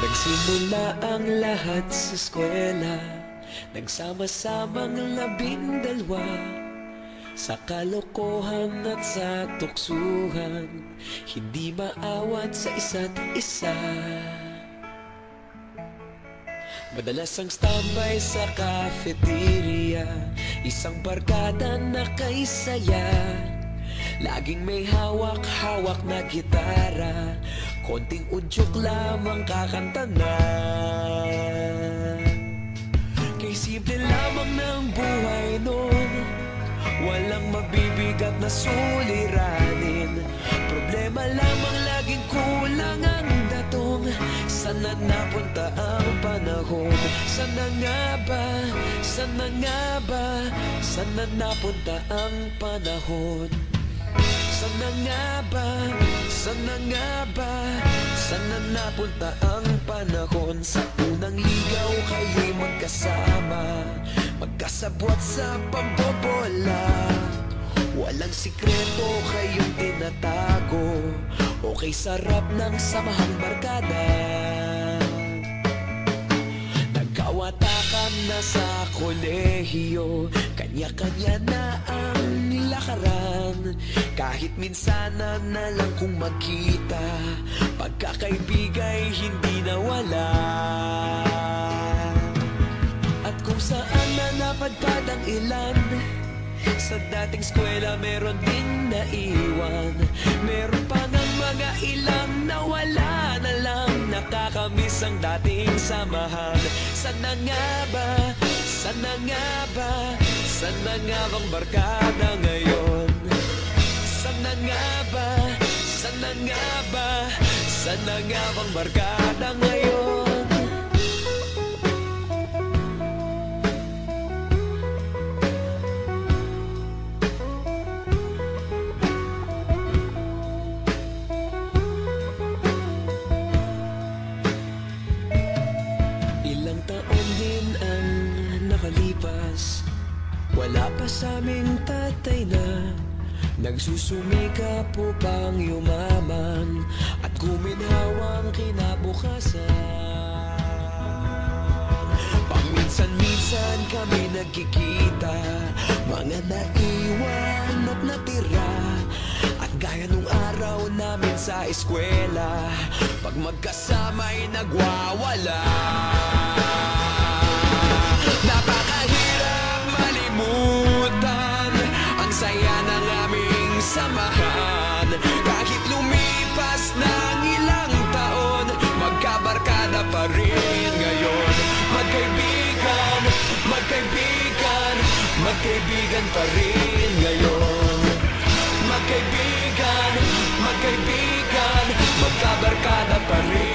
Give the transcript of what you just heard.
Nagsimula ang lahat sa eskwela, nagsama-samang 12 sa kalokohan at sa tuksuhan, hindi maawat sa isa't isa. Madalas ang standby sa cafeteria, isang barkada na kay saya. Laging may hawak-hawak na gitara, konting udyok lamang kakanta na. Kay simple lamang ng buhay nun, walang mabibigat na suliranin. Problema lamang laging kulang ang datong. Sana napunta ang panahon? Sana nga ba? Sana nga ba? Sana napunta ang panahon? Sana nga ba? Sana nga ba? Sana napunta ang panahon? Sa unang ligaw kayo'y magkasama, magkasabwat sa pambobola. Walang sikreto kayong tinatago, okay sarap ng samahang barkada. Nagkawatakan na sa kolehiyo, kanya-kanya na ang nilakaran. Kahit minsanan na lang kung magkita, pagkakaibigay hindi nawala. At kung saan na napadpad ang ilan, sa dating eskwela meron din naiwan. Meron pa ng mga ilang nawala na lang, nakakamiss ang dating samahan. Sana nga ba? Sana nga ba? Sana nga bang barkada ngayon? Sana nga ba? Sana nga ba? Sana nga bang barkada ngayon? Ilang taon din ang nakalipas, wala pa sa aming tatay na nagsusumikap upang yumaman at guminhawang kinabukasan. Paminsan-minsan kami nagkikita, mga naiwan at natira. At gaya nung araw namin sa eskwela, pag magkasama'y nagwawala. Napakahirap malimutan ang saya ng aming samahan. Kahit lumipas ng ilang taon, magkabarkada pa rin ngayon. Magkaibigan, magkaibigan, magkaibigan pa rin ngayon. Magkaibigan, magkaibigan, magkabarkada pa rin.